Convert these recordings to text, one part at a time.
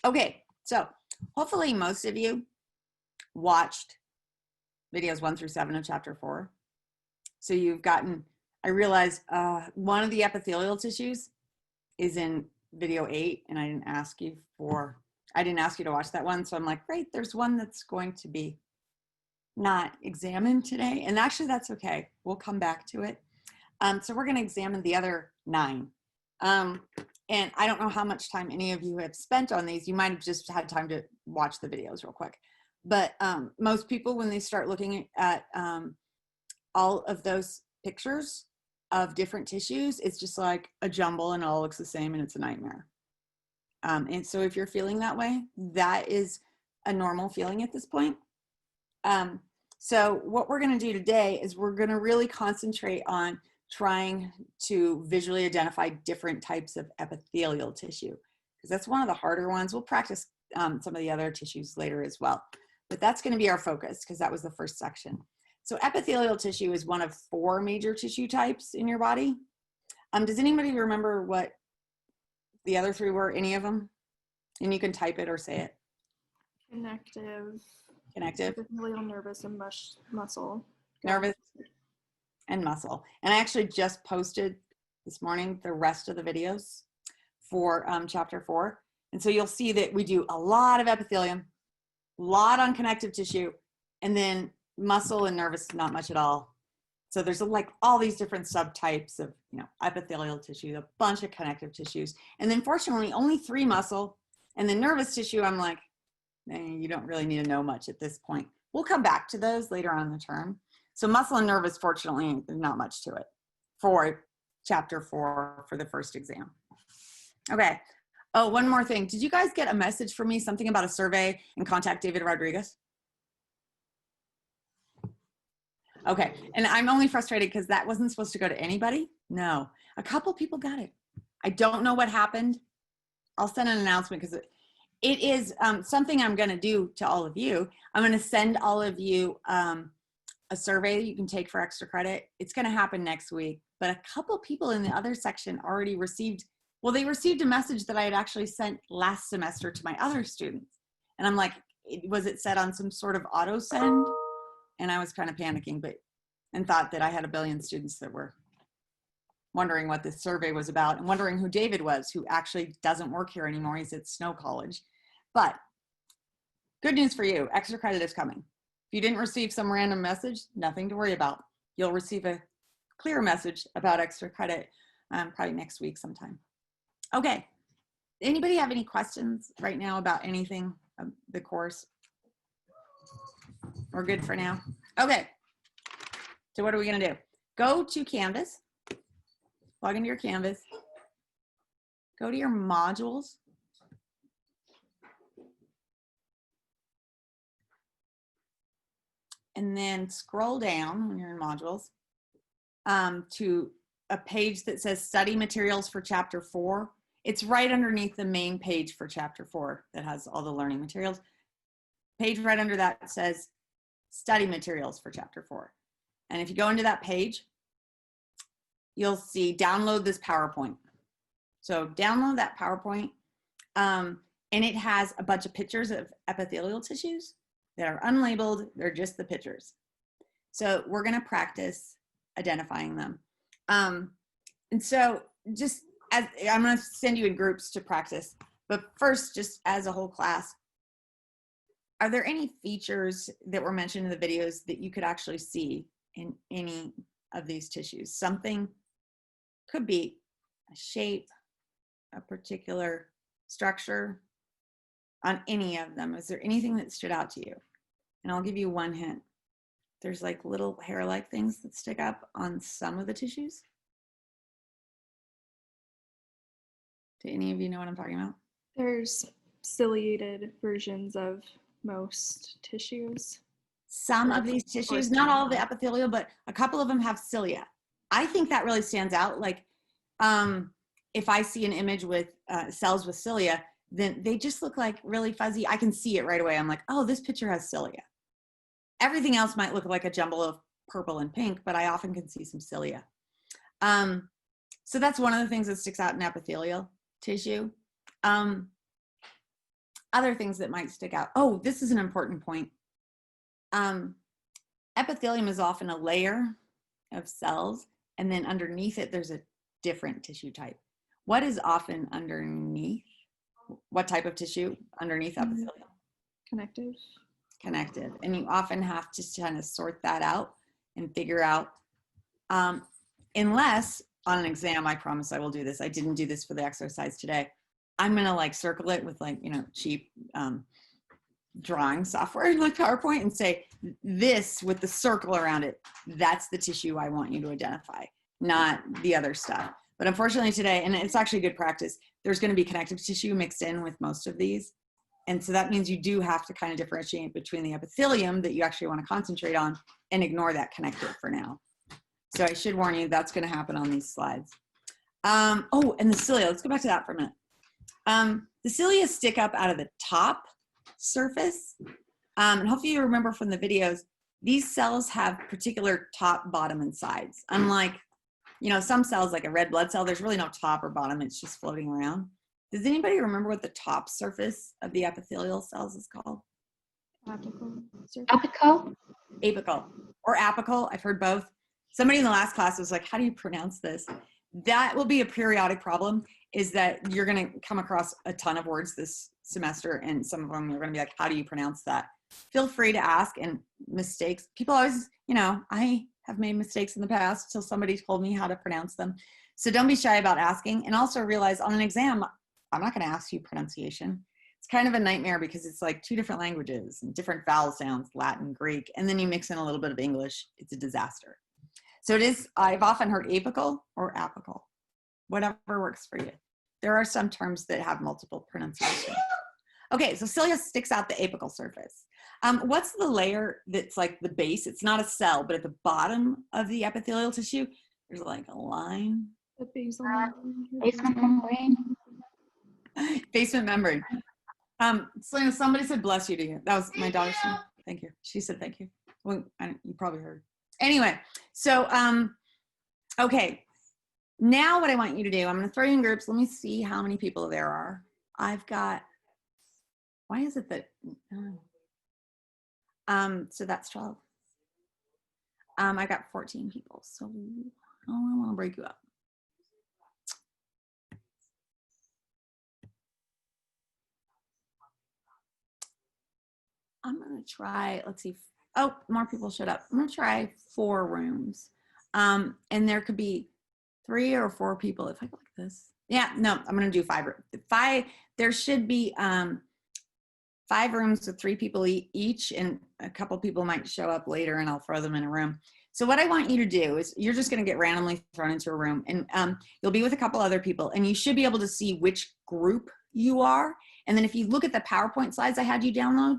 Okay, so hopefully most of you watched videos 1 through 7 of chapter 4. So you've gotten, I realized one of the epithelial tissues is in video 8, and I didn't ask you to watch that one. So I'm like, great, there's one that's going to be not examined today. And actually that's okay. We'll come back to it. So we're gonna examine the other 9. And I don't know how much time any of you have spent on these. You might have just had time to watch the videos real quick. But most people, when they start looking at all of those pictures of different tissues, it's just like a jumble and it all looks the same and it's a nightmare. And so if you're feeling that way, that is a normal feeling at this point. So what we're gonna do today is we're gonna really concentrate on trying to visually identify different types of epithelial tissue, because that's one of the harder ones. We'll practice some of the other tissues later as well, but that's going to be our focus because that was the first section. So epithelial tissue is one of 4 major tissue types in your body. Does anybody remember what the other 3 were, any of them? And you can type it or say it. Connective, epithelial, nervous, and muscle. Nervous and muscle. And I actually just posted this morning the rest of the videos for chapter 4. And so you'll see that we do a lot of epithelium, a lot on connective tissue, and then muscle and nervous, not much at all. So there's like all these different subtypes of, epithelial tissue, a bunch of connective tissues. And then fortunately only 3 muscle, and the nervous tissue, I'm like, you don't really need to know much at this point. We'll come back to those later on in the term. So muscle and nervous, fortunately, there's not much to it for chapter 4 for the first exam. Okay. Oh, one more thing. Did you guys get a message from me, something about a survey, and contact David Rodriguez? Okay. And I'm only frustrated because that wasn't supposed to go to anybody. No, a couple people got it. I don't know what happened. I'll send an announcement because it is something I'm going to do to all of you. I'm going to send all of you a survey that you can take for extra credit. It's going to happen next week, but a couple people in the other section already received, well, they received a message that I had actually sent last semester to my other students. And I'm like, was it set on some sort of auto send? And I was kind of panicking, and thought that I had a billion students that were wondering what this survey was about and wondering who David was, who actually doesn't work here anymore. He's at Snow College. But good news for you, extra credit is coming. If you didn't receive some random message, nothing to worry about. You'll receive a clear message about extra credit probably next week sometime. Okay, anybody have any questions right now about anything of the course? We're good for now. Okay, so what are we gonna do? Go to Canvas, log into your Canvas, go to your modules, and then scroll down when you're in modules to a page that says study materials for chapter 4. It's right underneath the main page for chapter 4 that has all the learning materials. Page right under that says study materials for chapter 4. And if you go into that page, you'll see download this PowerPoint. So download that PowerPoint, and it has a bunch of pictures of epithelial tissues that are unlabeled. They're just the pictures. So we're gonna practice identifying them. And so just as I'm gonna send you in groups to practice, but first, just as a whole class, are there any features that were mentioned in the videos that you could actually see in any of these tissues? Something could be a shape, a particular structure on any of them. Is there anything that stood out to you? And I'll give you one hint. There's like little hair-like things that stick up on some of the tissues. Do any of you know what I'm talking about? There's ciliated versions of most tissues. Some of these tissues, not all of the epithelial, but a couple of them have cilia. I think that really stands out. Like if I see an image with cells with cilia, then they just look like really fuzzy. I can see it right away. I'm like, oh, this picture has cilia. Everything else might look like a jumble of purple and pink, but I often can see some cilia. So that's one of the things that sticks out in epithelial tissue. other things that might stick out. Oh, this is an important point. Epithelium is often a layer of cells, and then underneath it, there's a different tissue type. What is often underneath? What type of tissue underneath epithelium? Connective. Connective. And you often have to kind of sort that out and figure out, unless on an exam, I promise I will do this. I didn't do this for the exercise today. I'm going to like circle it with like, you know, cheap drawing software like PowerPoint and say this with the circle around it. That's the tissue I want you to identify, not the other stuff. But unfortunately today, and it's actually good practice, there's going to be connective tissue mixed in with most of these. And so that means you do have to kind of differentiate between the epithelium that you actually want to concentrate on and ignore that connective for now. So I should warn you, that's going to happen on these slides. Oh, and the cilia, let's go back to that for a minute. The cilia stick up out of the top surface. And hopefully you remember from the videos, these cells have particular top, bottom, and sides. Unlike, you know, some cells like a red blood cell, there's really no top or bottom, it's just floating around. Does anybody remember what the top surface of the epithelial cells is called? Apical. Apical? Apical or apical, I've heard both. Somebody in the last class was like, how do you pronounce this? That will be a periodic problem, is that you're gonna come across a ton of words this semester, and some of them you're gonna be like, how do you pronounce that? Feel free to ask, and mistakes, people always, you know, I have made mistakes in the past till somebody told me how to pronounce them. So don't be shy about asking, and also realize on an exam, I'm not gonna ask you pronunciation. It's kind of a nightmare because it's like 2 different languages and different vowel sounds, Latin, Greek, and then you mix in a little bit of English. It's a disaster. So it is, I've often heard apical or apical, whatever works for you. There are some terms that have multiple pronunciations. Okay, so cilia sticks out the apical surface. What's the layer that's like the base? It's not a cell, but at the bottom of the epithelial tissue, there's like a line. The basal membrane. Basement membrane? Basement membrane. Selena, somebody said bless you to you. That was my daughter saying thank you. She said thank you. Well, you probably heard. Anyway, so, okay. Now what I want you to do, I'm going to throw you in groups. Let me see how many people there are. I've got, why is it that, so that's 12. I got 14 people. So I want to break you up. I'm going to try, let's see. Oh, more people showed up. I'm going to try 4 rooms. And there could be 3 or 4 people. If I go like this. Yeah, no, I'm going to do 5. There should be 5 rooms with 3 people each, and a couple people might show up later and I'll throw them in a room. So what I want you to do is you're just going to get randomly thrown into a room, and you'll be with a couple other people, and you should be able to see which group you are. And then if you look at the PowerPoint slides I had you download,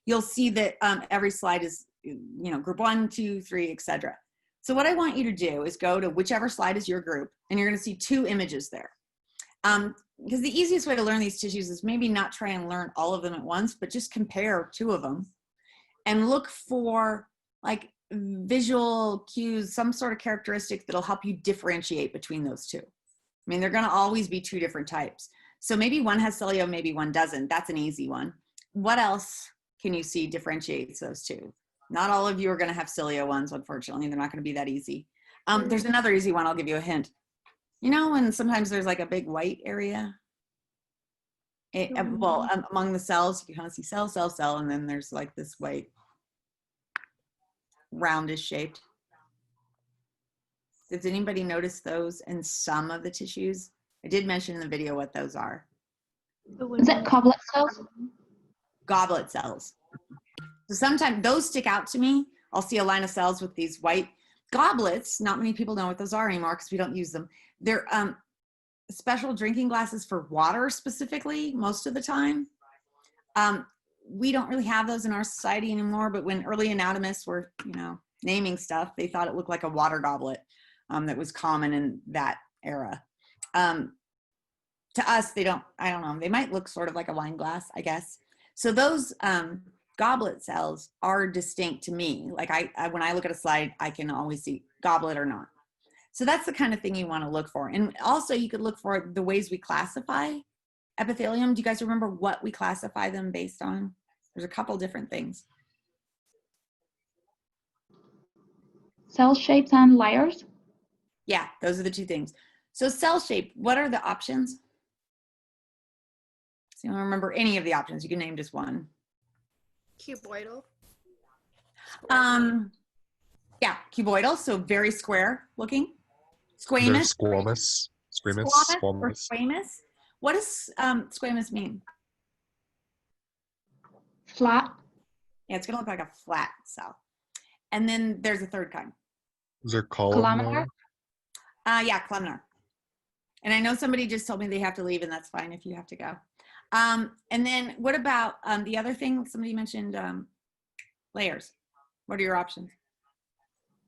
you'll see that every slide is, you know, group 1, 2, 3, etc. So what I want you to do is go to whichever slide is your group, and you're going to see 2 images there. Because the easiest way to learn these tissues is maybe not try and learn all of them at once, but just compare 2 of them and look for like visual cues, some sort of characteristic that'll help you differentiate between those 2. I mean, they're going to always be 2 different types. So maybe one has cilia, maybe one doesn't. That's an easy one. What else can you see differentiates those 2? Not all of you are going to have cilia ones, unfortunately. They're not going to be that easy. There's another easy one. I'll give you a hint. You know when sometimes there's like a big white area? Well, among the cells, you kind of see cell, cell, cell, and then there's like this white, roundish shaped. Does anybody notice those in some of the tissues? I did mention in the video what those are. Is that goblet cells? Goblet cells. So sometimes those stick out to me. I'll see a line of cells with these white goblets. Not many people know what those are anymore because we don't use them. They're special drinking glasses for water specifically most of the time. We don't really have those in our society anymore, but when early anatomists were, you know, naming stuff, they thought it looked like a water goblet that was common in that era. To us, they don't, I don't know, they might look sort of like a wine glass, I guess. So those goblet cells are distinct to me. Like when I look at a slide, I can always see goblet or not. So that's the kind of thing you want to look for. And also you could look for the ways we classify epithelium. Do you guys remember what we classify them based on? There's a couple different things. Cell shapes and layers. Yeah, those are the two things. So cell shape, what are the options? So you don't remember any of the options. You can name just one. Cuboidal. Yeah, cuboidal, so very square looking. They're Squamous. squamous. Squamous. Squamous or Squamous. squamous? What does squamous mean? Flat. Yeah, it's gonna look like a flat cell. And then there's a third kind. They're columnar. Columnar. Yeah, columnar. And I know somebody just told me they have to leave, and that's fine if you have to go. And then what about the other thing? Somebody mentioned layers. What are your options?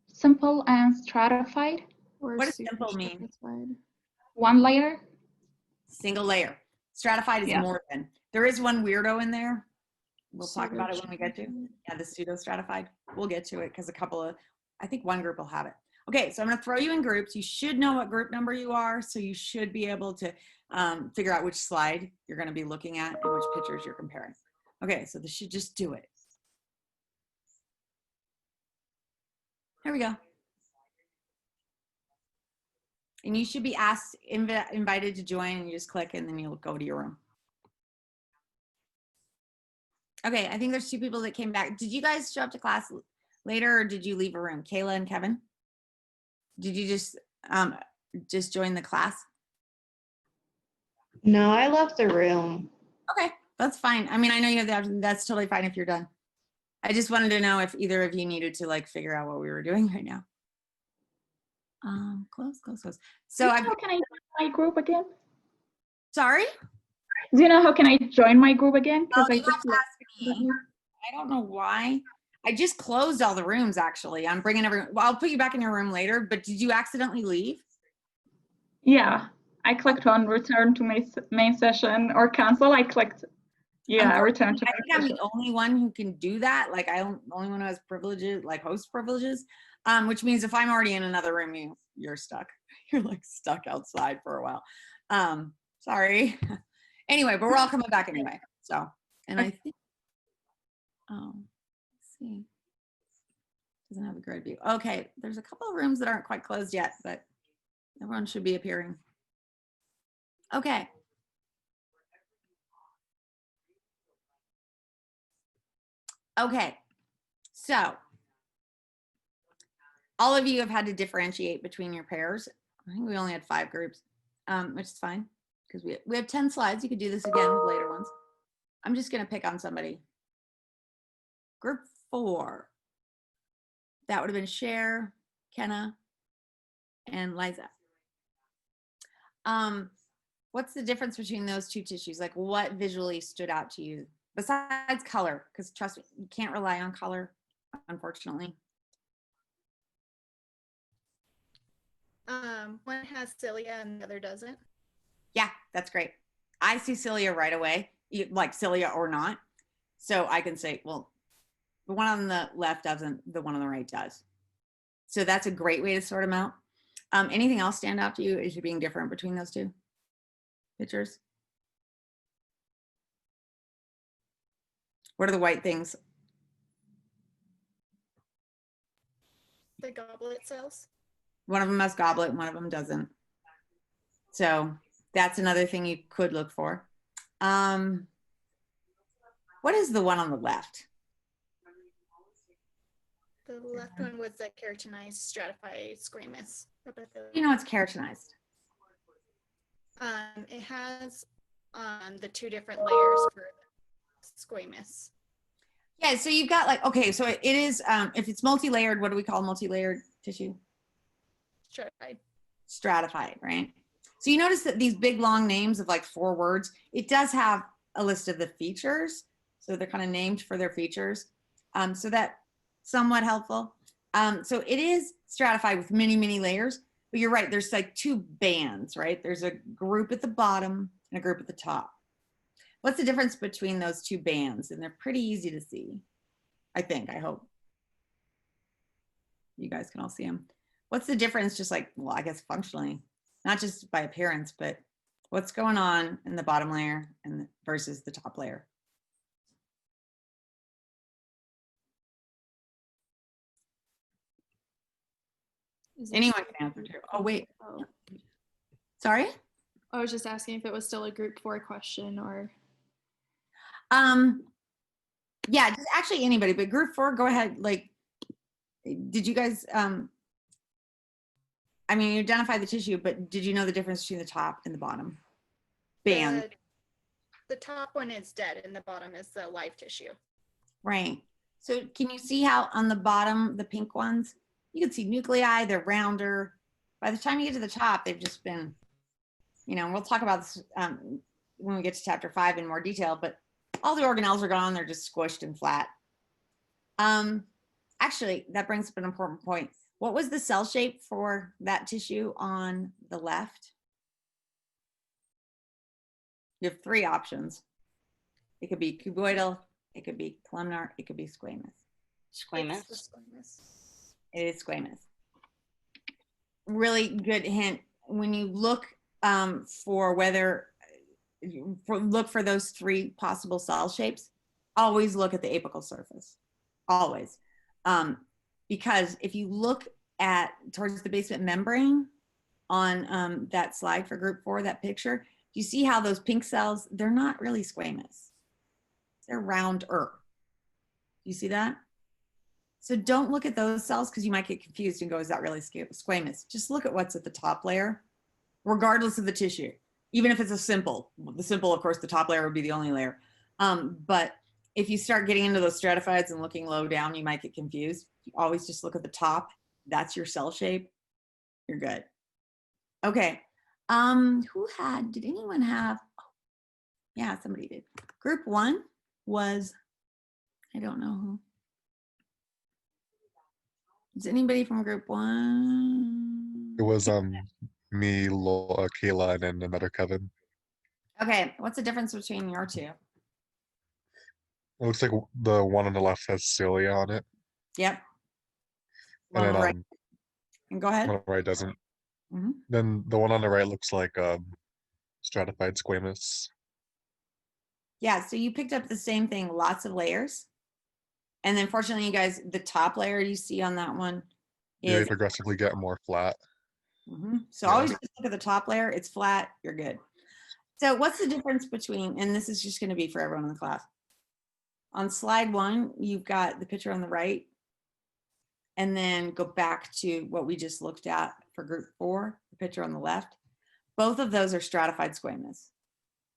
Simple and stratified. Or What does super simple mean? stratified. One layer. Single layer. Stratified is Yeah. more than. There is one weirdo in there. We'll talk about it when we get to. Pseudo-stratified. Yeah, the pseudo-stratified. We'll get to it because I think one group will have it. Okay, so I'm going to throw you in groups. You should know what group number you are, so you should be able to figure out which slide you're going to be looking at and which pictures you're comparing. Okay, so this should just do it. Here we go. And you should be asked, invited to join, and you just click, and then you'll go to your room. Okay, I think there's two people that came back. Did you guys show up to class later, or did you leave a room? Kayla and Kevin? Did you just join the class? No, I left the room. Okay, that's fine. I mean, I know you have the option. That's totally fine if you're done. I just wanted to know if either of you needed to like figure out what we were doing right now. Close. So How can I join my group again? sorry. Do you know how can I join my group again? Oh, I you have just to ask me. I don't know why. I just closed all the rooms actually. I'm bringing everyone. Well, I'll put you back in your room later, but did you accidentally leave? Yeah, I clicked on return to main session or cancel. I clicked, yeah, return to I main think I'm session. the only one who can do that. Like I'm the only one who has privileges, like host privileges, which means if I'm already in another room, you're stuck. You're like stuck outside for a while. Sorry. Anyway, but we're all coming back anyway. So, and I think, let's see. Doesn't have a grid view. Okay, there's a couple of rooms that aren't quite closed yet, but everyone should be appearing. Okay. Okay, so all of you have had to differentiate between your pairs. I think we only had 5 groups, which is fine because we have 10 slides. You could do this again with later ones. I'm just gonna pick on somebody. Group 4. That would have been Cher, Kenna, and Liza. What's the difference between those two tissues? Like what visually stood out to you besides color? Because trust me, you can't rely on color, unfortunately. One has cilia and the other doesn't. Yeah, that's great. I see cilia right away, like cilia or not. So I can say, well, the one on the left doesn't, the one on the right does. So that's a great way to sort them out. Anything else stand out to you as you being different between those two pictures? What are the white things? The goblet cells. One of them has goblet, one of them doesn't. So that's another thing you could look for. What is the one on the left? The left one was the keratinized stratified squamous epithelium. You know it's keratinized. It has the 2 different layers for squamous. Yeah, so you've got like, okay, so it is, if it's multi-layered, what do we call multi-layered tissue? Stratified. Stratified, right? So you notice that these big long names of like 4 words, it does have a list of the features. So they're kind of named for their features. So that somewhat helpful. So it is stratified with many, many layers, but you're right. There's like 2 bands, right? There's a group at the bottom and a group at the top. What's the difference between those 2 bands? And they're pretty easy to see, I think, I hope. You guys can all see them. What's the difference just like, well, I guess functionally, not just by appearance, but What's going on in the bottom layer and versus the top layer? Is this Anyone still can answer group too. Oh, wait. four? Oh, Sorry? I was just asking if it was still a group 4 question or. Yeah, just actually anybody, but group 4, go ahead. Like, did you guys, I mean, you identify the tissue, but did you know the difference between the top and the bottom? Band, The top one is dead and the bottom is the live tissue. right. So can you see how on the bottom, the pink ones, you can see nuclei, they're rounder. By the time you get to the top, they've just been, you know, and we'll talk about this when we get to chapter 5 in more detail, but all the organelles are gone, they're just squished and flat. Actually, that brings up an important point. What was the cell shape for that tissue on the left? You have 3 options. It could be cuboidal, it could be columnar, it could be squamous. Squamous. It's the squamous. It is squamous. Really good hint. When you look for whether, look for those 3 possible cell shapes, always look at the apical surface, always. Because if you look at towards the basement membrane on that slide for group 4, that picture, you see how those pink cells, they're not really squamous. They're rounder. You see that? So don't look at those cells because you might get confused and go, is that really squamous? Just look at what's at the top layer, regardless of the tissue. Even if it's the simple, of course, the top layer would be the only layer. But if you start getting into those stratifieds and looking low down, you might get confused. You always just look at the top. That's your cell shape. You're good. Okay. Did anyone have, yeah, somebody did. Group 1 was, I don't know who. Is anybody from group 1? It was me, Kayla, and another Kevin. Okay, what's the difference between your 2? It looks like the one on the left has cilia on it, Yep. and One then on the right. And go ahead. one on the right doesn't. Mhm. Then the one on the right looks like stratified squamous. Yeah, so you picked up the same thing, lots of layers. And then fortunately, you guys, the top layer you see on that one Yeah, you is, progressively get more flat. so Yeah. always just look at the top layer, it's flat, you're good. So what's the difference between, and this is just gonna be for everyone in the class. On slide 1, you've got the picture on the right, and then go back to what we just looked at for group 4, the picture on the left. Both of those are stratified squamous.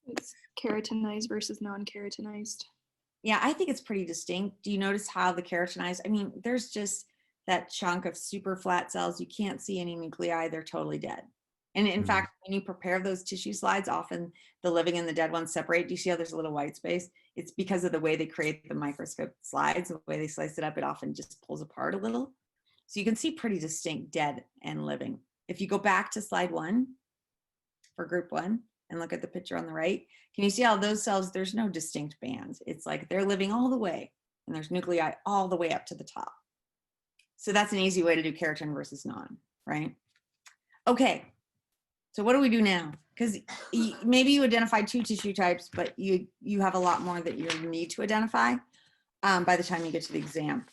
It's keratinized versus non-keratinized. Yeah, I think it's pretty distinct. Do you notice how the keratinized, I mean, there's just that chunk of super flat cells. You can't see any nuclei. They're totally dead. And in fact, when you prepare those tissue slides, often the living and the dead ones separate. Do you see how there's a little white space? It's because of the way they create the microscope slides, the way they slice it up, it often just pulls apart a little. So you can see pretty distinct dead and living. If you go back to slide 1 for group 1 and look at the picture on the right, can you see how those cells, there's no distinct bands. It's like they're living all the way and there's nuclei all the way up to the top. So that's an easy way to do keratin versus non, right? Okay, so what do we do now? Because maybe you identified 2 tissue types, but you have a lot more that you need to identify by the time you get to the exam.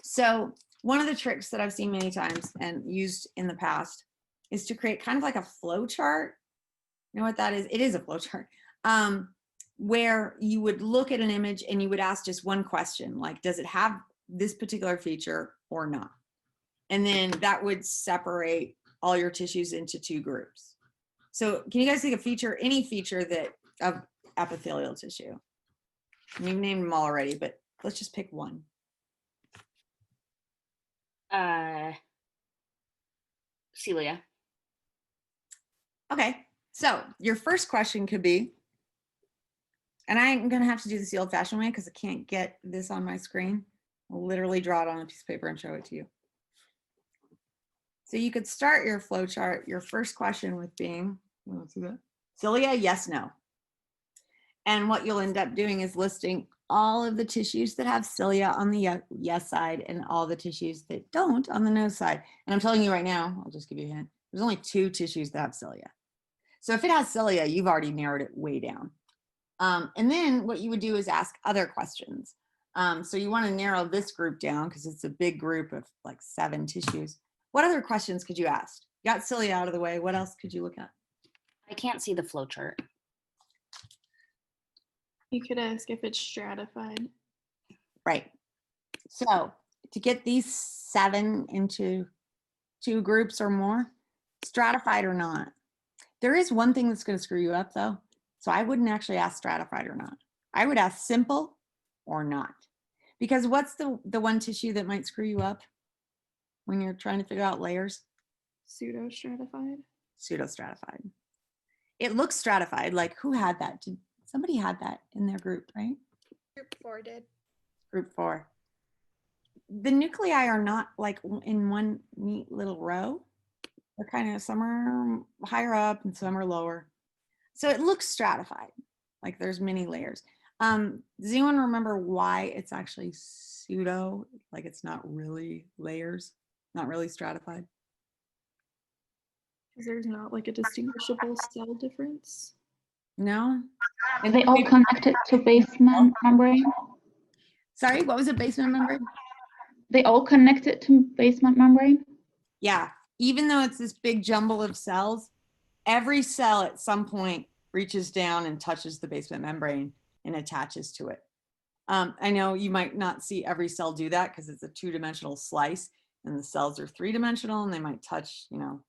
So one of the tricks that I've seen many times and used in the past is to create kind of like a flow chart. You know what that is? It is a flow chart. Where you would look at an image and you would ask just one question, like, does it have this particular feature or not? And then that would separate all your tissues into 2 groups. So can you guys think of feature, any feature that of epithelial tissue? You've named them all already, but let's just pick one. Celia. Okay, so your first question could be, and I'm gonna have to do this the old fashioned way because I can't get this on my screen. I'll literally draw it on a piece of paper and show it to you. So you could start your flow chart, your first question with being, let's see that, cilia, yes, no. And what you'll end up doing is listing all of the tissues that have cilia on the yes side and all the tissues that don't on the no side. And I'm telling you right now, I'll just give you a hint, there's only 2 tissues that have cilia. So if it has cilia, you've already narrowed it way down. And then what you would do is ask other questions. So you want to narrow this group down because it's a big group of like 7 tissues. What other questions could you ask? You got cilia out of the way. What else could you look at? I can't see the flow chart. You could ask if it's stratified. Right. So to get these 7 into 2 groups or more, stratified or not. There is one thing that's going to screw you up though. So I wouldn't actually ask stratified or not. I would ask simple or not. Because what's the one tissue that might screw you up when you're trying to figure out layers? Pseudo-stratified. Pseudo-stratified. It looks stratified. Like who had that? Somebody had that in their group, right? Group 4 did. Group 4. The nuclei are not like in one neat little row. They're kind of, some are higher up and some are lower. So it looks stratified, like there's many layers. Does anyone remember why it's actually pseudo, like it's not really layers, not really stratified? Because there's not like a distinguishable cell difference. No? Are they all connected to basement membrane? Sorry, what was it, basement membrane? They all connected to basement membrane? Yeah, even though it's this big jumble of cells, every cell at some point reaches down and touches the basement membrane and attaches to it. I know you might not see every cell do that because it's a 2-dimensional slice and the cells are 3-dimensional and they might touch, you know,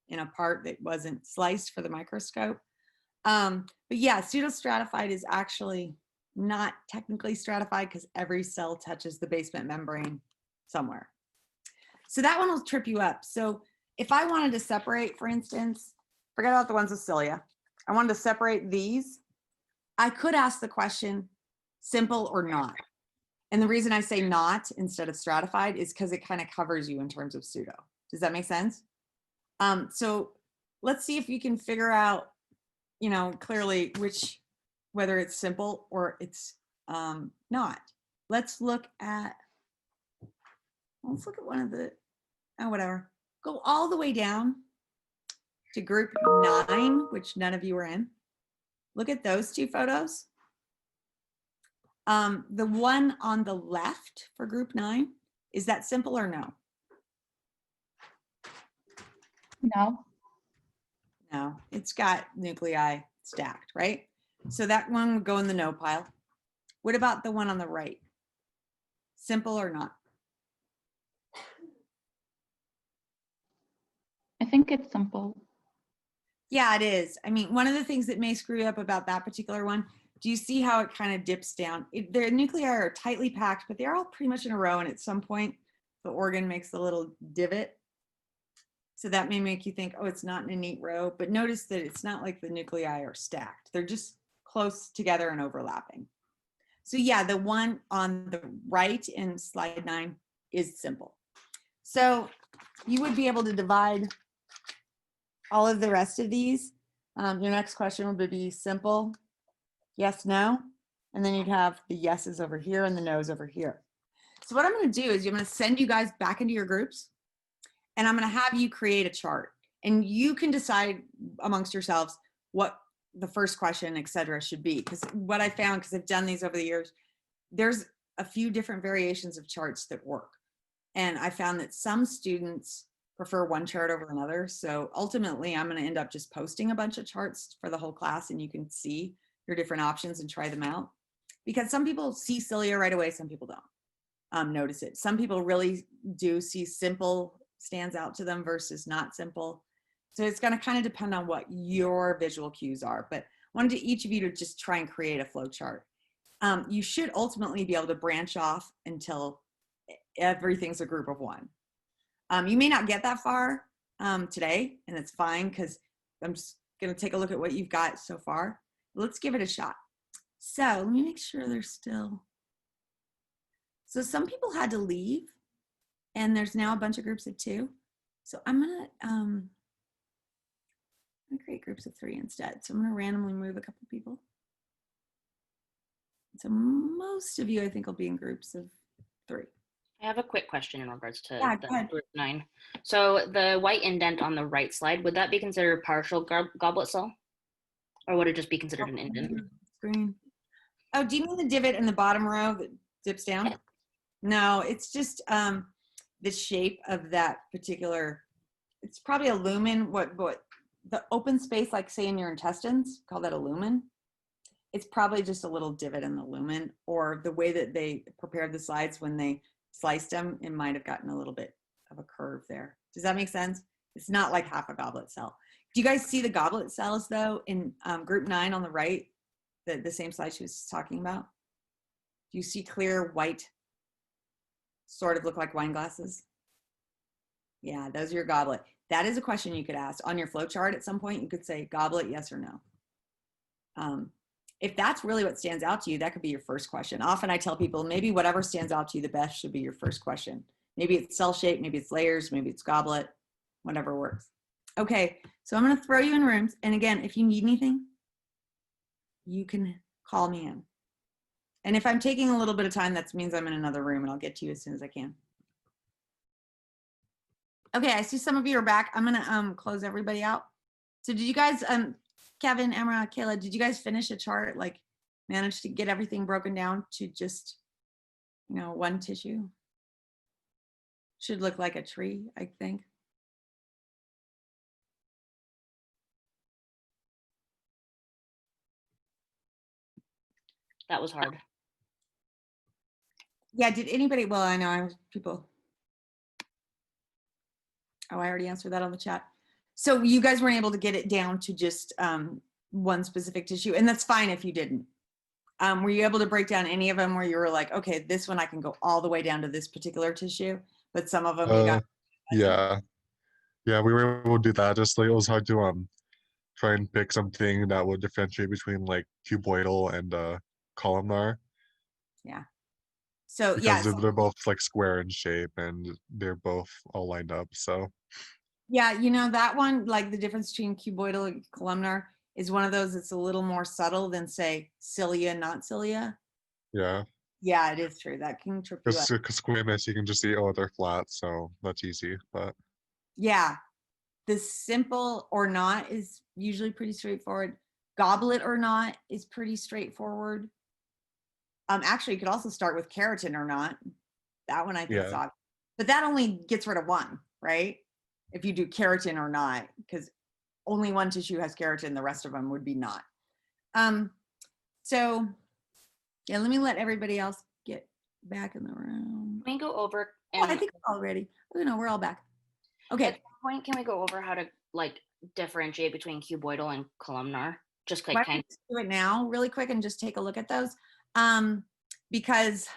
in a part that wasn't sliced for the microscope. But yeah, pseudostratified is actually not technically stratified because every cell touches the basement membrane somewhere. So that one will trip you up. So if I wanted to separate, for instance, forget about the ones with cilia. I wanted to separate these. I could ask the question, simple or not. And the reason I say not instead of stratified is because it kind of covers you in terms of pseudo. Does that make sense? So let's see if you can figure out, you know, clearly whether it's simple or it's not. Let's look at one of the, oh, whatever. Go all the way down to group 9, which none of you were in. Look at those 2 photos. The one on the left for group 9, is that simple or no? No. No, it's got nuclei stacked, right? So that one would go in the no pile. What about the one on the right? Simple or not? I think it's simple. Yeah, it is. I mean, one of the things that may screw you up about that particular one, do you see how it kind of dips down? Their nuclei are tightly packed, but they're all pretty much in a row. And at some point, the organ makes a little divot. So that may make you think, oh, it's not in a neat row. But notice that it's not like the nuclei are stacked. They're just close together and overlapping. So yeah, the one on the right in slide 9 is simple. So you would be able to divide all of the rest of these. Your next question would be simple, yes, no. And then you'd have the yeses over here and the no's over here. So what I'm going to do is I'm going to send you guys back into your groups and I'm going to have you create a chart and you can decide amongst yourselves what the first question, et cetera, should be. Because what I found, because I've done these over the years, there's a few different variations of charts that work. And I found that some students prefer one chart over another. So ultimately, I'm going to end up just posting a bunch of charts for the whole class and you can see your different options and try them out. Because some people see cilia right away, some people don't notice it. Some people really do see simple stands out to them versus not simple. So it's going to kind of depend on what your visual cues are. But I wanted each of you to just try and create a flow chart. You should ultimately be able to branch off until everything's a group of 1. You may not get that far today, and it's fine because I'm just going to take a look at what you've got so far. Let's give it a shot. So let me make sure they're still. So some people had to leave, and there's now a bunch of groups of 2. So I'm going to create groups of 3 instead. So I'm going to randomly move a couple people. So most of you, I think, will be in groups of 3. I have a quick question in regards to Yeah, the go ahead. group 9. So the white indent on the right slide, would that be considered partial goblet cell? Or would it just be considered an indent? Screen. Oh, do you mean the divot in the bottom row that dips down? Yeah. No, it's just the shape of that particular, it's probably a lumen, what the open space, like say in your intestines, call that a lumen. It's probably just a little divot in the lumen, or the way that they prepared the slides when they sliced them, it might have gotten a little bit of a curve there. Does that make sense? It's not like half a goblet cell. Do you guys see the goblet cells though in group 9 on the right, the same slide she was talking about? Do you see clear white, sort of look like wine glasses? Yeah, those are your goblet. That is a question you could ask on your flow chart at some point. You could say goblet, yes or no. If that's really what stands out to you, that could be your first question. Often I tell people maybe whatever stands out to you the best should be your first question. Maybe it's cell shape, maybe it's layers, maybe it's goblet, whatever works. Okay, so I'm gonna throw you in rooms. And again, if you need anything, you can call me in. And if I'm taking a little bit of time, that means I'm in another room and I'll get to you as soon as I can. Okay, I see some of you are back. I'm gonna close everybody out. So did you guys, Kevin, Emma, Kayla, did you guys finish a chart, like manage to get everything broken down to just, you know, one tissue? Should look like a tree, I think. That was hard. Yeah, did anybody, well, I know I was people. Oh, I already answered that on the chat. So you guys weren't able to get it down to just one specific tissue, and that's fine if you didn't. Were you able to break down any of them where you were like, okay, this one I can go all the way down to this particular tissue, but some of them you got? Yeah. Yeah, we were able to do that. Just like it was hard to try and pick something that would differentiate between like cuboidal and columnar. Yeah. So Because yeah, they're both like square in shape and they're both all lined up. So yeah, you know, that one, like the difference between cuboidal and columnar is one of those that's a little more subtle than say cilia, not cilia. yeah. Yeah, it is true. That can trip you up. Because squamous, you can just see, oh, they're flat, so that's easy. But Yeah. The simple or not is usually pretty straightforward. Goblet or not is pretty straightforward. Actually, you could also start with keratin or not. That one I think is yeah, obvious. But that only gets rid of one, right? If you do keratin or not, because only one tissue has keratin, the rest of them would be not. So yeah, let me let everybody else get back in the room. Can we go over Oh, I and think we're all ready. Oh, no, we're all back. Okay. at some point, can we go over how to like differentiate between cuboidal and columnar? Just like Why kind don't we do it now really quick and just take a look at those? Because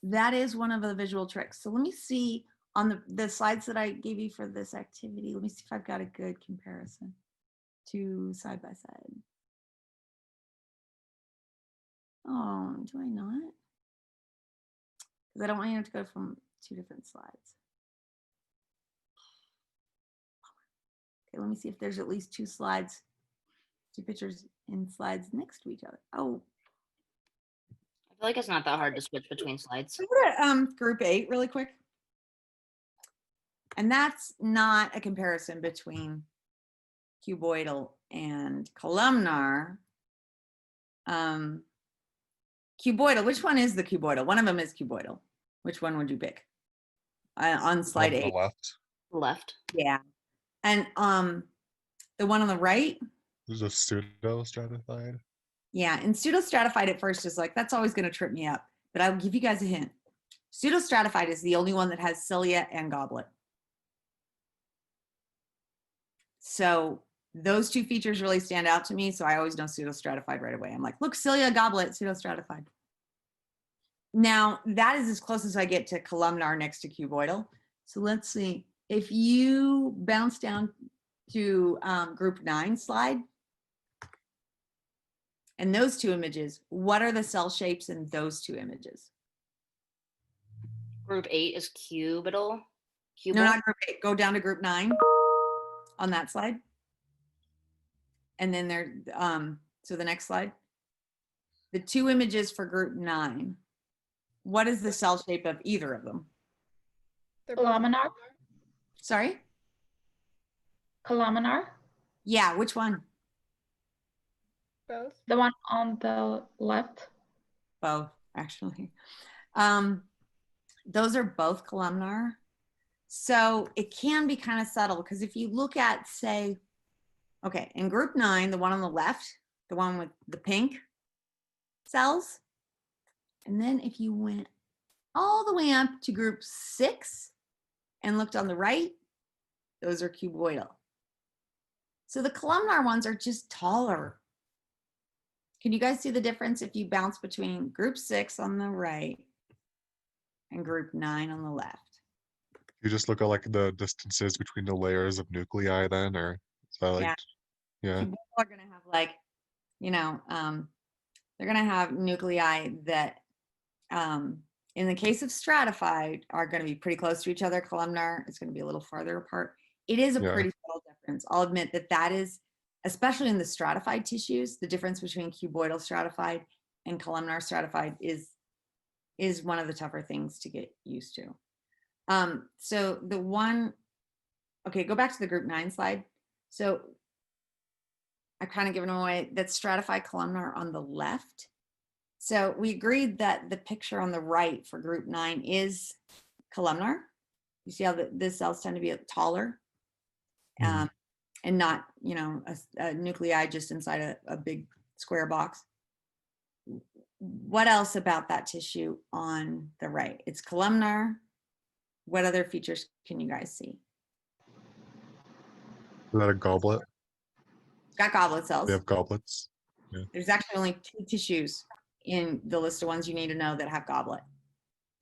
that is one of the visual tricks. So let me see on the slides that I gave you for this activity. Let me see if I've got a good comparison to side by side. Oh, do I not? Because I don't want you to go from two different slides. Okay, let me see if there's at least two slides, two pictures in slides next to each other. Oh, I feel like it's not that hard to switch between slides. so go to group 8 really quick. And that's not a comparison between cuboidal and columnar. Cuboidal, which one is the cuboidal? One of them is cuboidal. Which one would you pick? On slide on the 8. left, Left. Yeah. And the one on the right, there's a pseudo stratified. yeah, and pseudostratified at first is like, that's always going to trip me up. But I'll give you guys a hint. Pseudostratified is the only one that has cilia and goblet. So those two features really stand out to me. So I always know pseudostratified right away. I'm like, look, cilia, goblet, pseudostratified. Now that is as close as I get to columnar next to cuboidal. So let's see. If you bounce down to group 9 slide, and those two images, what are the cell shapes in those two images? Group 8 is cuboidal. No, not group 8. Go down to group 9 on that slide. And then there, so the next slide. The two images for group 9. what is the cell shape of either of them? They're both Columnar. Sorry? Columnar. Yeah, which one? both. The one on the left. Both, actually. Those are both columnar. So it can be kind of subtle because if you look at, say, okay, in group 9, the one on the left, the one with the pink cells, and then if you went all the way up to group 6 and looked on the right, those are cuboidal. So the columnar ones are just taller. Can you guys see the difference if you bounce between group 6 on the right and group 9 on the left? You just look at like the distances between the layers of nuclei then, or is that like, yeah. People are going to have like, you know, they're going to have nuclei that, in the case of stratified, are going to be pretty close to each other. Columnar is going to be a little farther apart. It is a Yeah. pretty subtle difference. I'll admit that that is, especially in the stratified tissues, the difference between cuboidal stratified and columnar stratified is one of the tougher things to get used to. So the one, okay, go back to the group 9 slide. So I've kind of given away that stratified columnar on the left. So we agreed that the picture on the right for group 9 is columnar. You see how the cells tend to be taller, and not, you know, a nuclei just inside a big square box. What else about that tissue on the right? It's columnar. What other features can you guys see? Is that a goblet? It's got goblet cells. They have goblets. There's actually only 2 tissues in the list of ones you need to know that have goblet.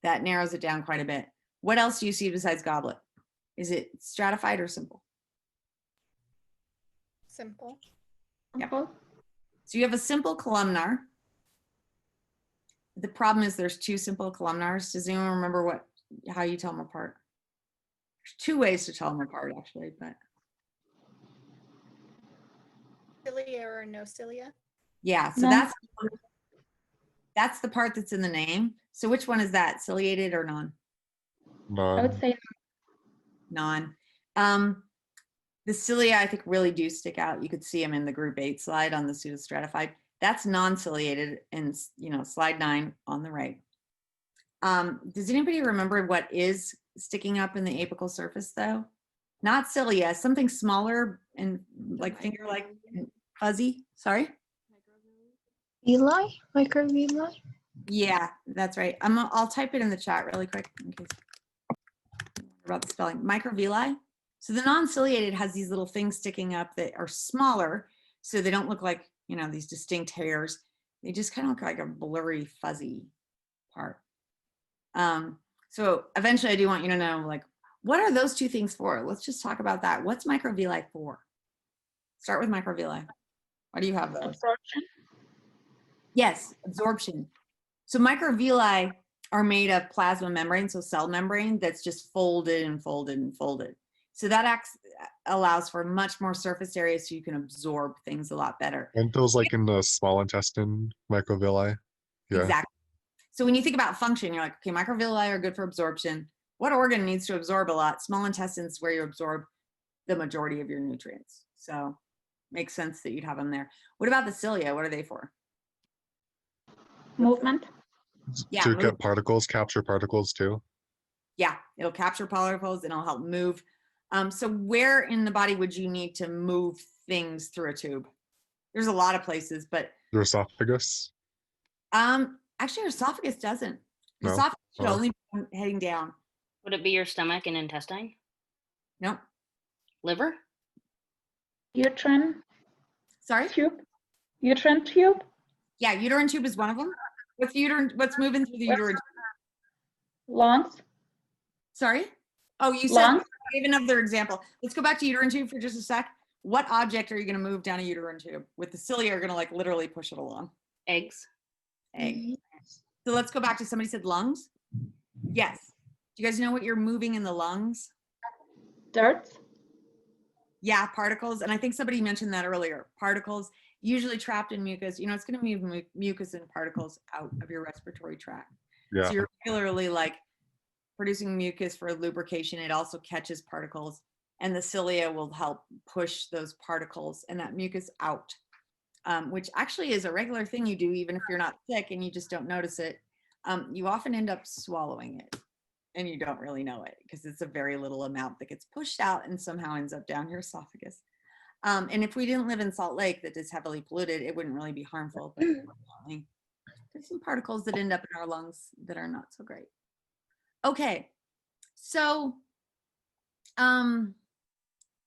That narrows it down quite a bit. What else do you see besides goblet? Is it stratified or simple? Simple. Yep. Simple. So you have a simple columnar. The problem is there's 2 simple columnars. Does anyone remember how you tell them apart? There's 2 ways to tell them apart, actually, but Cilia or no cilia? yeah, so Non- that's the part that's in the name. So which one is that, ciliated or non? I would say Non. The cilia, I think, really do stick out. You could see them in the group 8 slide on the pseudostratified. That's non-ciliated in, you know, slide 9 on the right. Does anybody remember what is sticking up in the apical surface though? Not cilia, something smaller and like finger-like and fuzzy. Sorry? Villi? Microvilli? Yeah, that's right. I'll type it in the chat really quick in case about the spelling. Microvilli. So the non-ciliated has these little things sticking up that are smaller, so they don't look like, you know, these distinct hairs. They just kind of look like a blurry, fuzzy part. So eventually I do want you to know, like, what are those 2 things for? Let's just talk about that. What's microvilli for? Start with microvilli. Why do you have those? absorption. Yes, absorption. So microvilli are made of plasma membrane, so cell membrane that's just folded and folded and folded. So that allows for much more surface area so you can absorb things a lot better. Aren't those like in the small intestine, microvilli? Yeah. Exactly. So when you think about function, you're like, okay, microvilli are good for absorption. What organ needs to absorb a lot? Small intestine is where you absorb the majority of your nutrients. So makes sense that you'd have them there. What about the cilia? What are they for? Movement. Yeah, To move. get particles, capture particles too. Yeah, it'll capture particles and it'll help move. So where in the body would you need to move things through a tube? There's a lot of places, but Your esophagus. actually your esophagus doesn't. The No? esophagus should Oh. only be heading down. Would it be your stomach and intestine? Nope. Liver? Uterine Sorry? tube. Uterine tube. Yeah, uterine tube is one of them. What's moving through the uterine? Lungs. Sorry? Oh, you said, Lungs. I gave another example. Let's go back to uterine tube for just a sec. What object are you going to move down a uterine tube? With the cilia are going to like literally push it along. Eggs? Egg. So let's go back to, somebody said lungs? Yes. Do you guys know what you're moving in the lungs? Dirt. Yeah, particles. And I think somebody mentioned that earlier. Particles usually trapped in mucus. You know, it's going to move mucus and particles out of your respiratory tract. Yeah. So you're regularly like producing mucus for lubrication. It also catches particles, and the cilia will help push those particles and that mucus out, which actually is a regular thing you do even if you're not sick and you just don't notice it. You often end up swallowing it and you don't really know it because it's a very little amount that gets pushed out and somehow ends up down your esophagus. And if we didn't live in Salt Lake that is heavily polluted, it wouldn't really be harmful, but unfortunately, there's some particles that end up in our lungs that are not so great. Okay, so you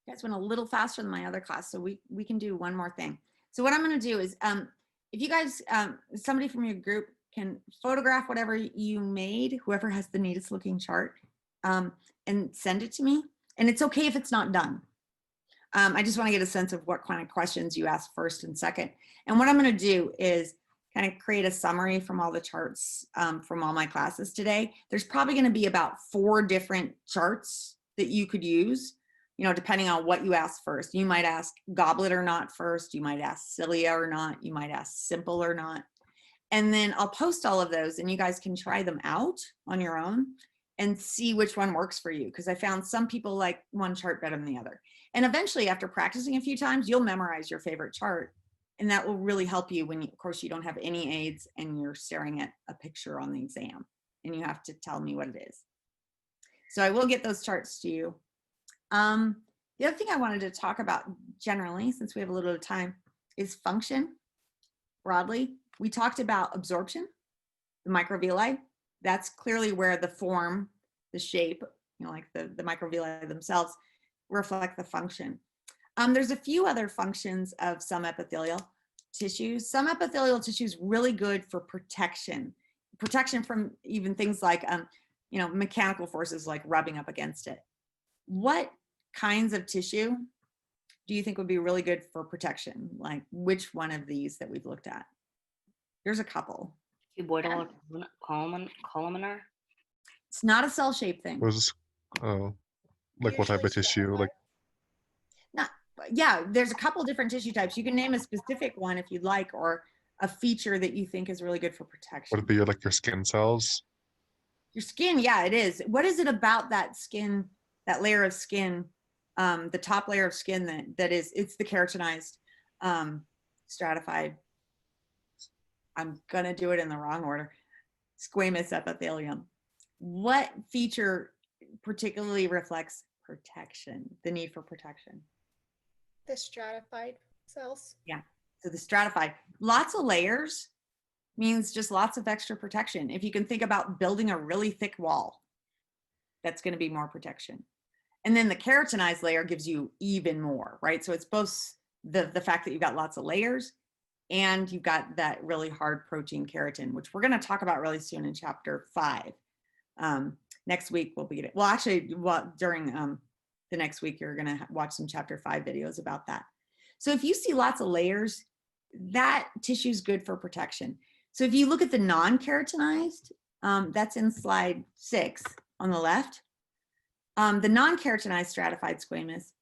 guys went a little faster than my other class, so we can do one more thing. So what I'm going to do is, if you guys, somebody from your group can photograph whatever you made, whoever has the neatest looking chart, and send it to me. And it's okay if it's not done. I just want to get a sense of what kind of questions you ask first and second. And what I'm going to do is kind of create a summary from all the charts from all my classes today. There's probably going to be about 4 different charts that you could use, you know, depending on what you ask first. You might ask goblet or not first. You might ask cilia or not. You might ask simple or not. And then I'll post all of those and you guys can try them out on your own and see which one works for you. Because I found some people like one chart better than the other. And eventually, after practicing a few times, you'll memorize your favorite chart. And that will really help you when, of course, you don't have any aids and you're staring at a picture on the exam and you have to tell me what it is. So I will get those charts to you. The other thing I wanted to talk about generally, since we have a little bit of time, is function broadly. We talked about absorption, the microvilli. That's clearly where the form, the shape, you know, like the microvilli themselves reflect the function. There's a few other functions of some epithelial tissues. Some epithelial tissues really good for protection from even things like, you know, mechanical forces like rubbing up against it. What kinds of tissue do you think would be really good for protection? Like which one of these that we've looked at? There's a couple. Cuboidal or columnar? It's not a cell shape thing. Was like what type of tissue? Like Yeah, there's a couple different tissue types. You can name a specific one if you'd like, or a feature that you think is really good for protection. would it be like your skin cells? Your skin, yeah, it is. What is it about that skin, that layer of skin, the top layer of skin it's the keratinized, stratified, I'm gonna do it in the wrong order, squamous epithelium. What feature particularly reflects protection, the need for protection? The stratified cells. Yeah, so the stratified, lots of layers means just lots of extra protection. If you can think about building a really thick wall, that's going to be more protection. And then the keratinized layer gives you even more, right? So it's both the fact that you've got lots of layers and you've got that really hard protein keratin, which we're going to talk about really soon in chapter 5. Next week we'll be, well, actually, during the next week, you're going to watch some chapter 5 videos about that. So if you see lots of layers, that tissue is good for protection. So if you look at the non-keratinized, that's in slide 6 on the left. The non-keratinized stratified squamous,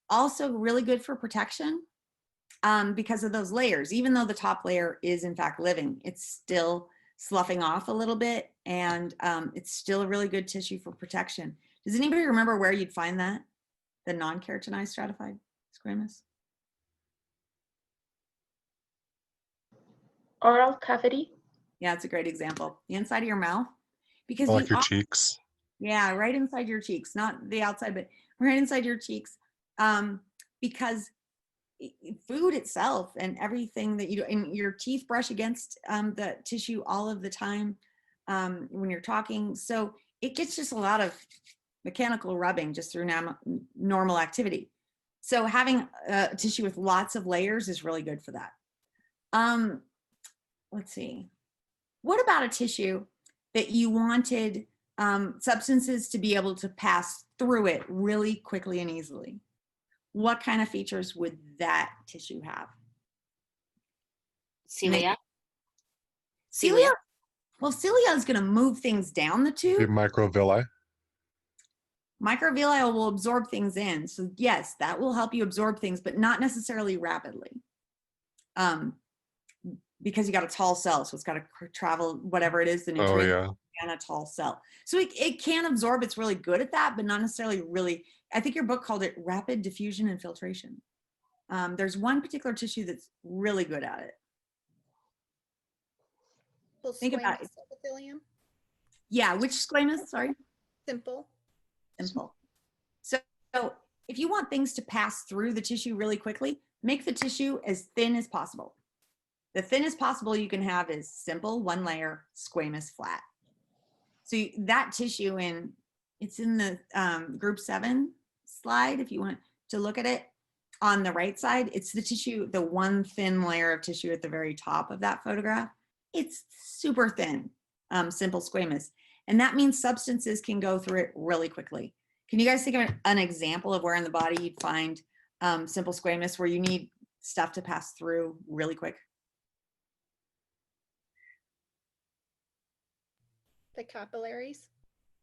also really good for protection because of those layers. Even though the top layer is in fact living, it's still sloughing off a little bit, and it's still a really good tissue for protection. Does anybody remember where you'd find that? The non-keratinized stratified squamous? Oral cavity. Yeah, it's a great example. The inside of your mouth. Because Or like your cheeks? Yeah, right inside your cheeks. Not the outside, but right inside your cheeks. Because food itself and everything that you do, and your teeth brush against the tissue all of the time when you're talking. So it gets just a lot of mechanical rubbing just through normal activity. So having a tissue with lots of layers is really good for that. Let's see. What about a tissue that you wanted substances to be able to pass through it really quickly and easily? What kind of features would that tissue have? Cilia? Cilia? Well, cilia is going to move things down the Your tube. microvilli? Microvilli will absorb things in. So yes, that will help you absorb things, but not necessarily rapidly. because you got a tall cell, so it's got to travel whatever it is, the Oh nutrient, yeah. and a tall cell. So it can absorb. It's really good at that, but not necessarily really. I think your book called it rapid diffusion and filtration. There's one particular tissue that's really good at it. Well, Think about squamous epithelium, Yeah, which squamous? Sorry, simple. simple. So if you want things to pass through the tissue really quickly, make the tissue as thin as possible. The thinnest possible you can have is simple, one layer, squamous, flat. So that tissue it's in the group 7 slide, if you want to look at it. On the right side, it's the tissue, the one thin layer of tissue at the very top of that photograph. It's super thin, simple squamous. And that means substances can go through it really quickly. Can you guys think of an example of where in the body you'd find simple squamous where you need stuff to pass through really quick? The capillaries.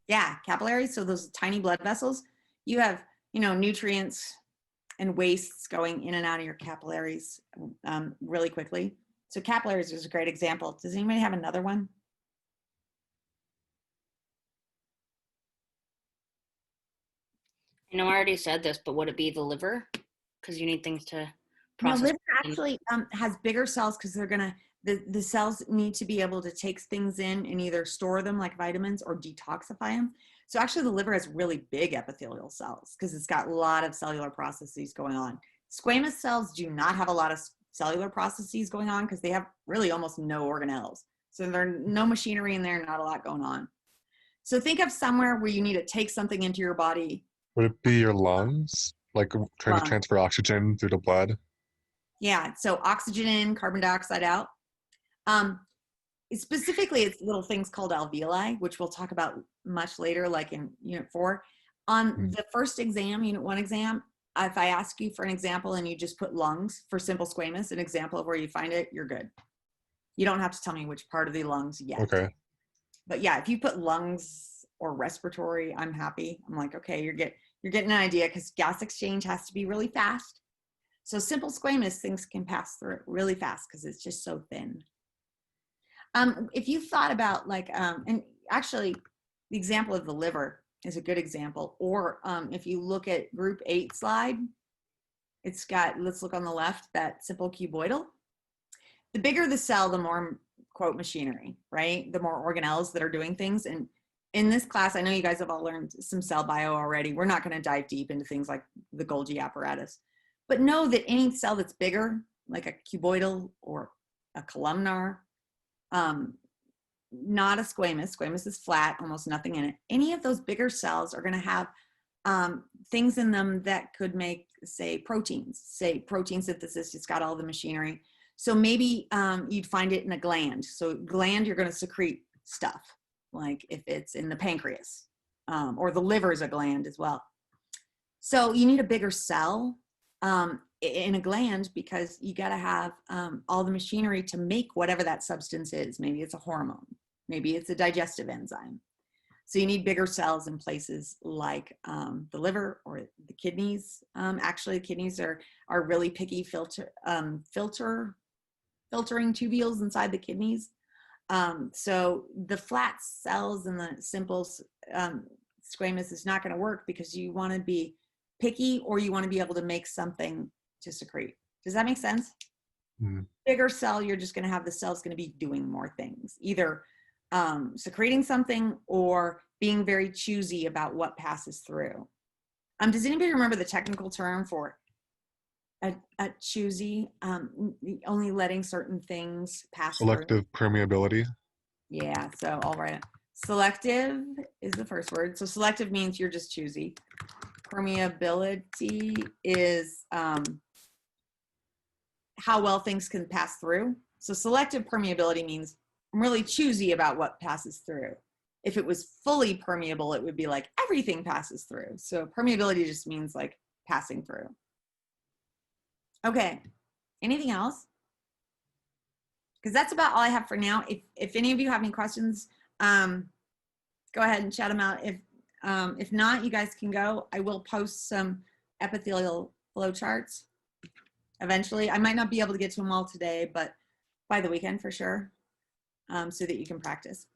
Yeah, capillaries. So those tiny blood vessels, you have, nutrients and wastes going in and out of your capillaries really quickly. So capillaries is a great example. Does anybody have another one? I know I already said this, but would it be the liver? Because you need things to No, process. liver actually has bigger cells because they're gonna, the cells need to be able to take things in and either store them like vitamins or detoxify them. So actually the liver has really big epithelial cells because it's got a lot of cellular processes going on. Squamous cells do not have a lot of cellular processes going on because they have really almost no organelles. So there's no machinery in there, not a lot going on. So think of somewhere where you need to take something into your body. Would it be your lungs? Like trying to Lungs. transfer oxygen through the blood? Yeah, so oxygen in, carbon dioxide out. Specifically, it's little things called alveoli, which we'll talk about much later, like in Unit 4. On the first exam, Unit 1 exam, if I ask you for an example and you just put lungs for simple squamous, an example of where you find it, you're good. You don't have to tell me which part of the lungs yet. Okay. But yeah, if you put lungs or respiratory, I'm happy. I'm like, okay, you're getting an idea because gas exchange has to be really fast. So simple squamous, things can pass through it really fast because it's just so thin. If you thought about and actually the example of the liver is a good example, or if you look at group 8 slide, it's got, let's look on the left, that simple cuboidal. The bigger the cell, the more, quote, machinery, right? The more organelles that are doing things. And in this class, I know you guys have all learned some cell bio already. We're not going to dive deep into things like the Golgi apparatus, but know that any cell that's bigger, like a cuboidal or a columnar, not a squamous. Squamous is flat, almost nothing in it. Any of those bigger cells are going to have things in them that could make, say, proteins. Say protein synthesis, it's got all the machinery. So maybe you'd find it in a gland. So gland, you're going to secrete stuff, like if it's in the pancreas, or the liver is a gland as well. So you need a bigger cell in a gland because you got to have all the machinery to make whatever that substance is. Maybe it's a hormone, maybe it's a digestive enzyme. So you need bigger cells in places like the liver or the kidneys. Actually, the kidneys are really picky filtering tubules inside the kidneys. So the flat cells and the simple squamous is not going to work because you want to be picky or you want to be able to make something to secrete. Does that make sense? Bigger cell, you're just going to have the cells going to be doing more things, either secreting something or being very choosy about what passes through. Does anybody remember the technical term for a choosy, only letting certain things pass Selective permeability. Yeah, so all right. Selective is the first word. So selective means you're just choosy. Permeability is how well things can pass through. So selective permeability means I'm really choosy about what passes through. If it was fully permeable, it would be like everything passes through. So permeability just means like passing through. Okay, anything else? Because that's about all I have for now. If any of you have any questions, go ahead and chat them out. If not, you guys can go. I will post some epithelial flow charts eventually. I might not be able to get to them all today, but by the weekend for sure, so that you can practice.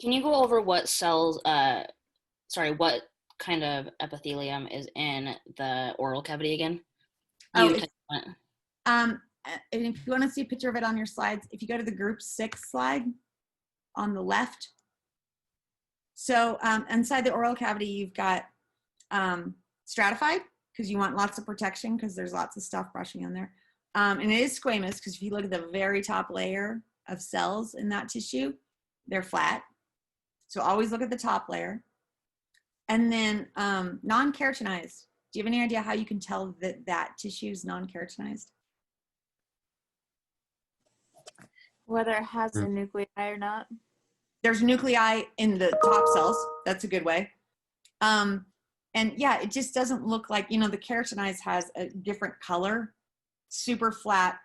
Can you go over what cells, what kind of epithelium is in the oral cavity again? Oh, You it's, touched on it. and if you want to see a picture of it on your slides, if you go to the group 6 slide on the left. So inside the oral cavity, you've got stratified, because you want lots of protection because there's lots of stuff brushing in there. And it is squamous because if you look at the very top layer of cells in that tissue, they're flat. So always look at the top layer. And then non-keratinized. Do you have any idea how you can tell that that tissue is non-keratinized? Whether it has a nuclei or not. There's nuclei in the top cells. That's a good way. And yeah, it just doesn't look like, the keratinized has a different color, super flat,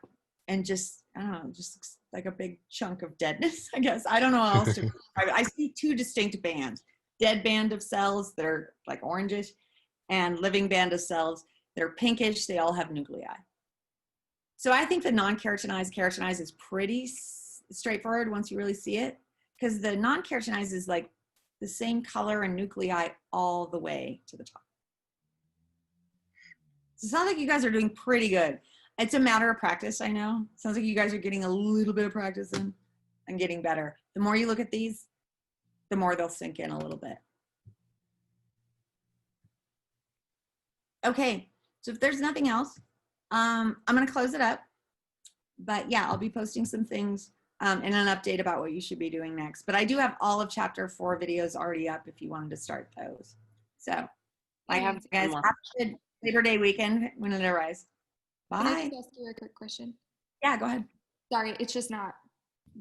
and just, I don't know, just looks like a big chunk of deadness, I guess. I don't know how else to describe it. I see 2 distinct bands. Dead band of cells that are like orangish, and living band of cells that are pinkish. They all have nuclei. So I think the non-keratinized is pretty straightforward once you really see it, because the non-keratinized is like the same color and nuclei all the way to the top. So it sounds like you guys are doing pretty good. It's a matter of practice, I know. Sounds like you guys are getting a little bit of practice in and getting better. The more you look at these, the more they'll sink in a little bit. Okay, so if there's nothing else, I'm gonna close it up. But yeah, I'll be posting some things and an update about what you should be doing next. But I do have all of chapter 4 videos already up if you wanted to start those. So I have guys, one more. have a good Labor Day weekend when it arrives. Can I Bye. just ask you a quick question? Yeah, go ahead. Sorry, it's just not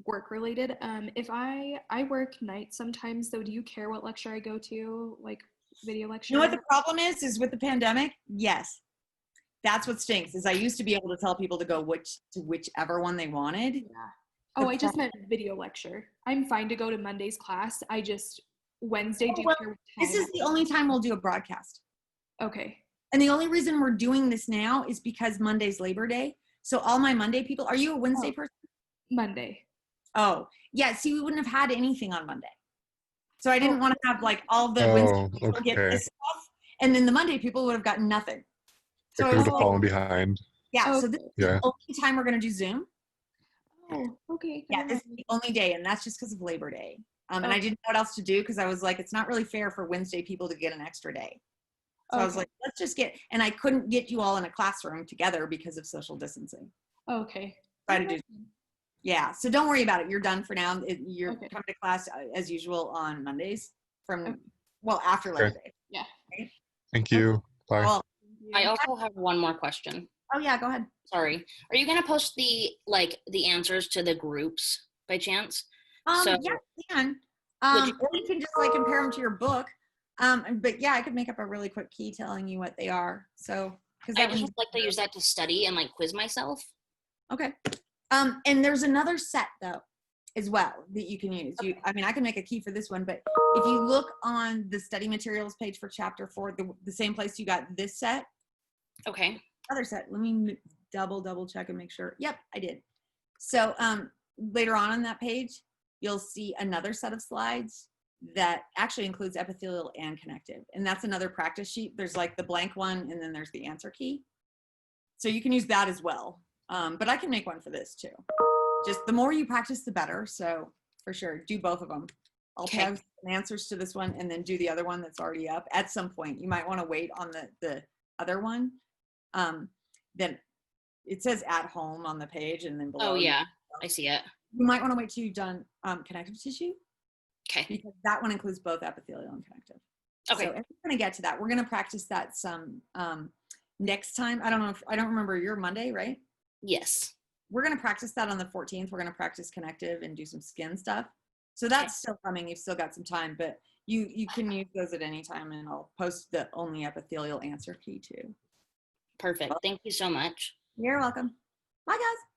work related. If I work nights sometimes, so do you care what lecture I go to, like video lecture? You know what the problem is with the pandemic? Yes. That's what stinks, is I used to be able to tell people to go whichever one they wanted. Yeah. Oh, I just meant video lecture. I'm fine to go to Monday's class. I just, Wednesday, do you well, care what This time? is the only time we'll do a broadcast. Okay. And the only reason we're doing this now is because Monday's Labor Day. So all my Monday people, are you a Wednesday person? Monday. Oh, yeah. See, we wouldn't have had anything on Monday. So I didn't want to have like all the Oh, Wednesday people get okay. this stuff, and then the Monday people would have gotten nothing. So I I could was have like, fallen behind. yeah, Oh, so this is Yeah. the only time we're going to do Zoom. Oh, okay. Yeah, never this is mind. the only day, and that's just because of Labor Day. And I Okay. didn't know what else to do because I was like, it's not really fair for Wednesday people to get an extra day. So I was Okay. like, let's just and I couldn't get you all in a classroom together because of social distancing. Okay. Try to do, yeah. So don't worry about it. You're done for now. You're Okay. coming to class as usual on Mondays Okay. after Labor Okay. Day. Yeah. Thank you. Bye. Well, I also have one more question. oh yeah, go ahead. Sorry. Are you gonna post the answers to the groups by chance? So Yeah, you can. Would you- Or you can just like compare them to your book. But yeah, I could make up a really quick key telling you what they are. So, because I just would like to use that to study and quiz myself. okay. And there's another set though, as well that you can use. I mean, I can make a key for this one, but if you look on the study materials page for chapter 4, the same place you got this set, Okay. other set. Let me double check and make sure. Yep, I did. So later on that page, you'll see another set of slides that actually includes epithelial and connective. And that's another practice sheet. There's like the blank one, and then there's the answer key. So you can use that as well. But I can make one for this too. Just the more you practice, the better. So for sure, do both of them. I'll Okay. have some answers to this one and then do the other one that's already up at some point. You might want to wait on the other one. Then it says at home on the page, and then below. Oh yeah, I see it. You might want to wait till you've done connective tissue, Okay. because that one includes both epithelial and connective. Okay. So we're going to get to that. We're going to practice that some next time. I don't remember your Monday, right? Yes. We're going to practice that on the 14th. We're going to practice connective and do some skin stuff. So that's still coming. You've still got some time, but you can use those at any time, and I'll post the only epithelial answer key too. Perfect. Thank you so much. You're welcome. Bye guys.